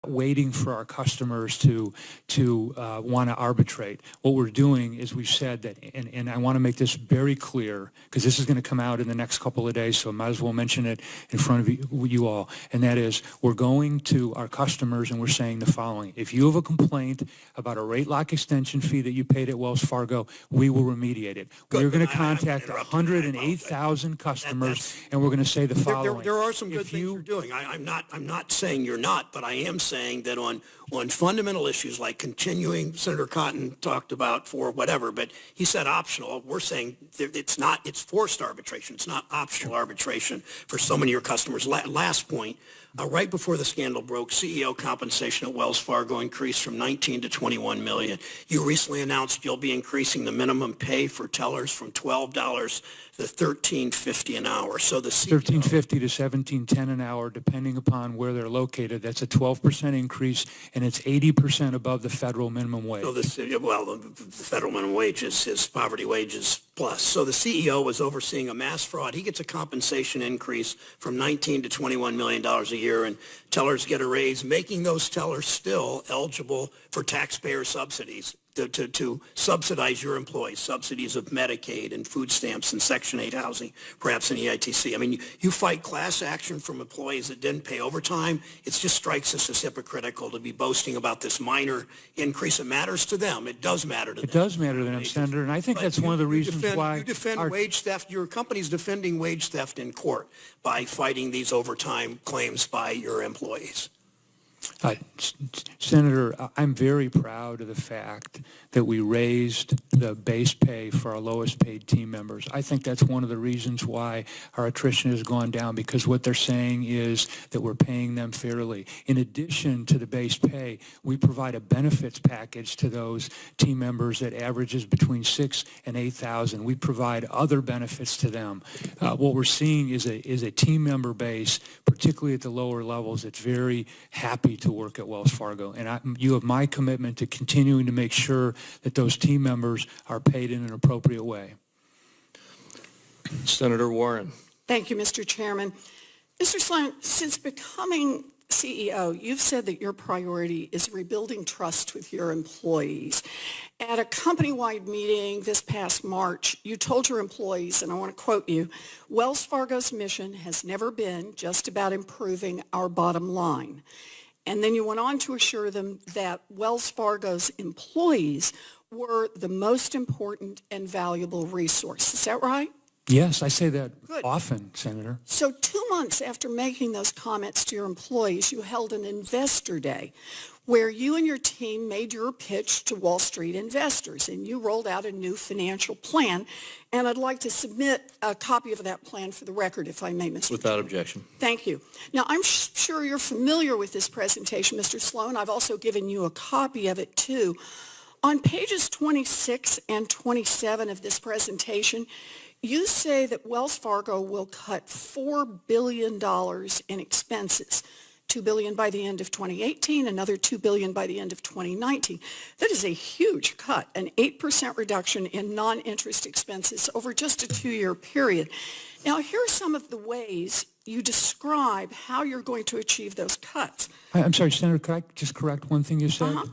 waiting for our customers to want to arbitrate. What we're doing is we've said that, and I want to make this very clear because this is going to come out in the next couple of days, so I might as well mention it in front of you all, and that is we're going to our customers and we're saying the following. If you have a complaint about a rate lock extension fee that you paid at Wells Fargo, we will remediate it. We're going to contact 108,000 customers and we're going to say the following. There are some good things you're doing. I'm not saying you're not, but I am saying that on fundamental issues like continuing, Senator Cotton talked about for whatever, but he said optional. We're saying it's forced arbitration. It's not optional arbitration for so many of your customers. Last point, right before the scandal broke, CEO compensation at Wells Fargo increased from 19 to 21 million. You recently announced you'll be increasing the minimum pay for tellers from $12 to $13.50 an hour. So the CEO, $13.50 to $17.10 an hour, depending upon where they're located. That's a 12% increase, and it's 80% above the federal minimum wage. So the federal minimum wage is poverty wages plus. So the CEO was overseeing a mass fraud. He gets a compensation increase from $19 to $21 million a year, and tellers get a raise, making those tellers still eligible for taxpayer subsidies to subsidize your employees, subsidies of Medicaid and food stamps and Section 8 housing, perhaps in EITC. I mean, you fight class action from employees that didn't pay overtime. It just strikes us as hypocritical to be boasting about this minor increase. It matters to them. It does matter to them. It does matter to them, Senator, and I think that's one of the reasons why... You defend wage theft. Your company's defending wage theft in court by fighting these overtime claims by your employees. Senator, I'm very proud of the fact that we raised the base pay for our lowest paid team members. I think that's one of the reasons why our attrition has gone down, because what they're saying is that we're paying them fairly. In addition to the base pay, we provide a benefits package to those team members that averages between $6,000 and $8,000. We provide other benefits to them. What we're seeing is a team member base, particularly at the lower levels, that's very happy to work at Wells Fargo. And you have my commitment to continuing to make sure that those team members are paid in an appropriate way. Senator Warren. Thank you, Mr. Chairman. Mr. Sloan, since becoming CEO, you've said that your priority is rebuilding trust with your employees. At a company-wide meeting this past March, you told your employees, and I want to quote you, Wells Fargo's mission has never been just about improving our bottom line. And then you went on to assure them that Wells Fargo's employees were the most important and valuable resource. Is that right? Yes, I say that Good. Often, Senator. So 2 months after making those comments to your employees, you held an investor day where you and your team made your pitch to Wall Street investors, and you rolled out a new financial plan. And I'd like to submit a copy of that plan for the record, if I may, Mr. Without objection. Thank you. Now, I'm sure you're familiar with this presentation, Mr. Sloan. I've also given you a copy of it, too. On pages 26 and 27 of this presentation, you say that Wells Fargo will cut $4 billion in expenses. $2 billion by the end of 2018, another $2 billion by the end of 2019. That is a huge cut, an 8% reduction in non-interest expenses over just a 2-year period. Now, here are some of the ways you describe how you're going to achieve those cuts. I'm sorry, Senator, could I just correct one thing you said? Uh-huh.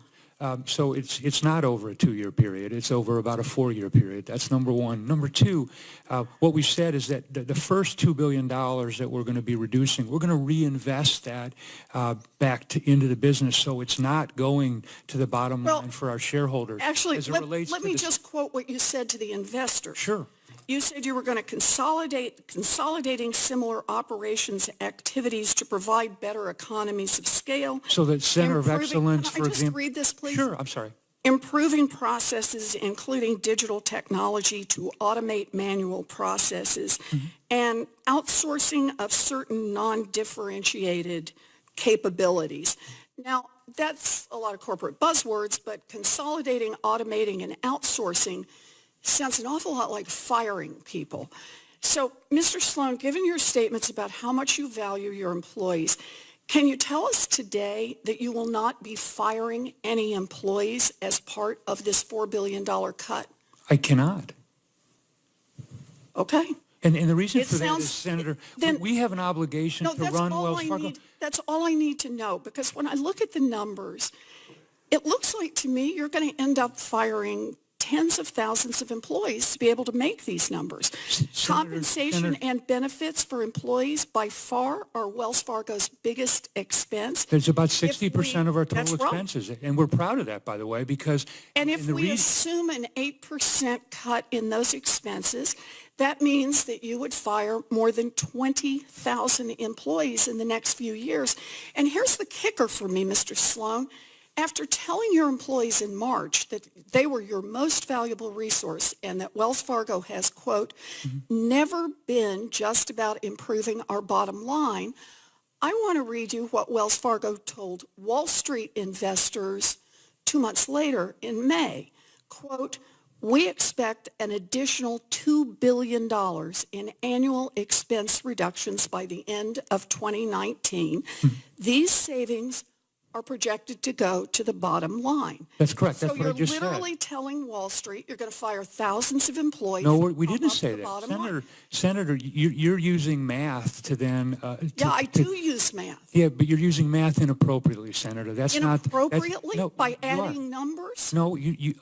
So it's not over a 2-year period. It's over about a 4-year period. That's number one. Number two, what we said is that the first $2 billion that we're going to be reducing, we're going to reinvest that back into the business, so it's not going to the bottom line for our shareholders. Actually, let me just quote what you said to the investor. Sure. You said you were going to consolidating similar operations activities to provide better economies of scale. So the Center of Excellence, for example. Can I just read this, please? Sure, I'm sorry. Improving processes, including digital technology to automate manual processes, and outsourcing of certain non-differentiated capabilities. Now, that's a lot of corporate buzzwords, but consolidating, automating, and outsourcing sounds an awful lot like firing people. So, Mr. Sloan, given your statements about how much you value your employees, can you tell us today that you will not be firing any employees as part of this $4 billion cut? I cannot. Okay. And the reason for that is, Senator, we have an obligation to run Wells Fargo. That's all I need to know, because when I look at the numbers, it looks like to me you're going to end up firing tens of thousands of employees to be able to make these numbers. Compensation and benefits for employees by far are Wells Fargo's biggest expense. There's about 60% of our total That's right. expenses, and we're proud of that, by the way, because... And if we assume an 8% cut in those expenses, that means that you would fire more than 20,000 employees in the next few years. And here's the kicker for me, Mr. Sloan. After telling your employees in March that they were your most valuable resource and that Wells Fargo has, quote, never been just about improving our bottom line, I want to read you what Wells Fargo told Wall Street investors 2 months later in May. Quote, we expect an additional $2 billion in annual expense reductions by the end of 2019. These savings are projected to go to the bottom line. That's correct. So That's what I just said. you're literally telling Wall Street you're going to fire thousands of employees. No, we didn't say that. Senator, you're using math to then... I do use math. Yeah, but you're using math inappropriately, Senator. That's not... Inappropriately? No, by you adding numbers? No, you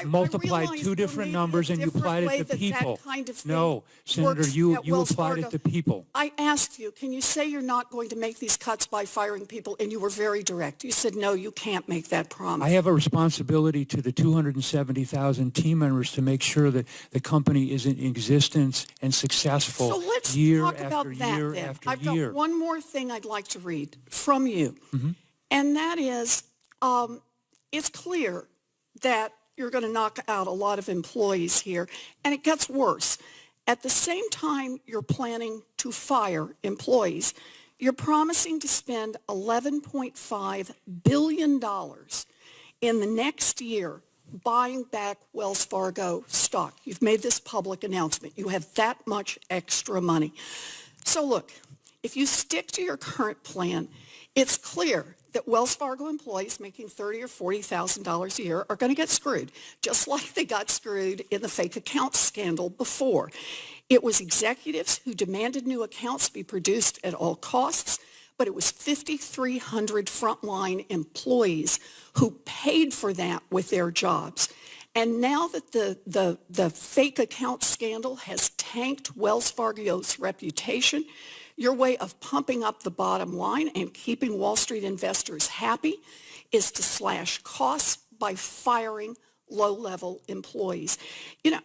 multiplied two different numbers and you applied it to people. No, Senator, you applied it to people. I asked you, can you say you're not going to make these cuts by firing people? And you were very direct. You said, no, you can't make that promise. I have a responsibility to the 270,000 team members to make sure that the company is in existence and successful so let's year talk after about that year then. after I've year. got one more thing I'd like to read from you. And that is, it's clear that you're going to knock out a lot of employees here. And it gets worse. At the same time you're planning to fire employees, you're promising to spend $11.5 billion in the next year buying back Wells Fargo stock. You've made this public announcement. You have that much extra money. So look, if you stick to your current plan, it's clear that Wells Fargo employees making $30,000 or $40,000 a year are going to get screwed, just like they got screwed in the fake accounts scandal before. It was executives who demanded new accounts be produced at all costs, but it was 5,300 frontline employees who paid for that with their jobs. And now that the fake account scandal has tanked Wells Fargo's reputation, your way of pumping up the bottom line and keeping Wall Street investors happy is to slash costs by firing low-level employees. You know,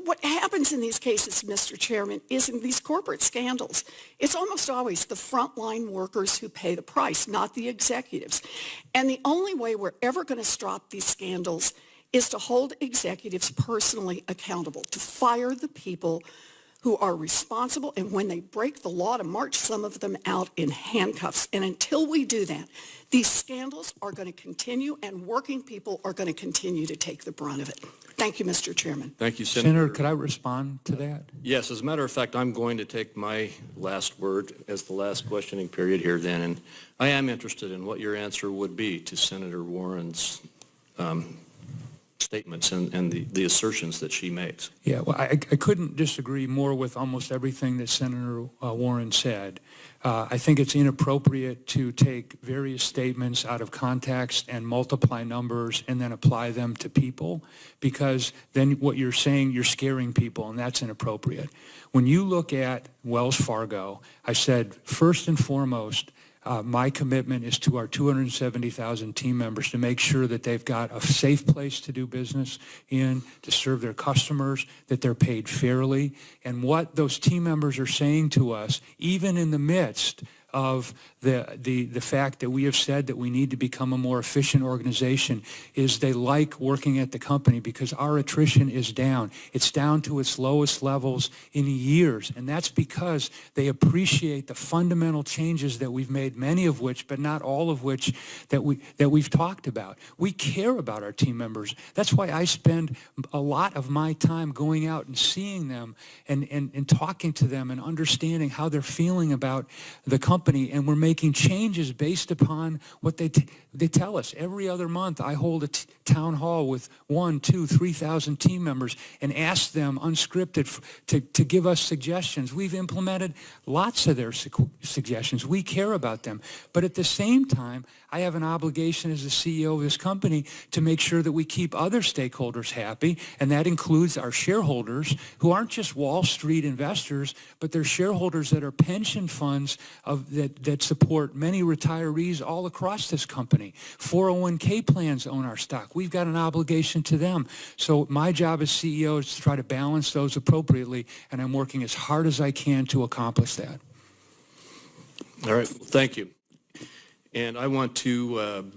what happens in these cases, Mr. Chairman, is in these corporate scandals, it's almost always the frontline workers who pay the price, not the executives. And the only way we're ever going to stop these scandals is to hold executives personally accountable, to fire the people who are responsible, and when they break the law, to march some of them out in handcuffs. And until we do that, these scandals are going to continue, and working people are going to continue to take the brunt of it. Thank you, Mr. Chairman. Thank you, Senator. Senator, could I respond to that? Yes, as a matter of fact, I'm going to take my last word as the last questioning period here then, and I am interested in what your answer would be to Senator Warren's statements and the assertions that she makes. Yeah, well, I couldn't disagree more with almost everything that Senator Warren said. I think it's inappropriate to take various statements out of context and multiply numbers and then apply them to people, because then what you're saying, you're scaring people, and that's inappropriate. When you look at Wells Fargo, I said, first and foremost, my commitment is to our 270,000 team members to make sure that they've got a safe place to do business in, to serve their customers, that they're paid fairly. And what those team members are saying to us, even in the midst of the fact that we have said that we need to become a more efficient organization, is they like working at the company because our attrition is down. It's down to its lowest levels in years, and that's because they appreciate the fundamental changes that we've made, many of which, but not all of which, that we've talked about. We care about our team members. That's why I spend a lot of my time going out and seeing them and talking to them and understanding how they're feeling about the company. company, and we're making changes based upon what they tell us. Every other month, I hold a town hall with 1,000, 2,000, 3,000 team members and ask them unscripted to give us suggestions. We've implemented lots of their suggestions. We care about them. But at the same time, I have an obligation as the CEO of this company to make sure that we keep other stakeholders happy, and that includes our shareholders, who aren't just Wall Street investors, but they're shareholders that are pension funds that support many retirees all across this company. 401k plans own our stock. We've got an obligation to them. So my job as CEO is to try to balance those appropriately, and I'm working as hard as I can to accomplish that. All right, well, thank you. And I want to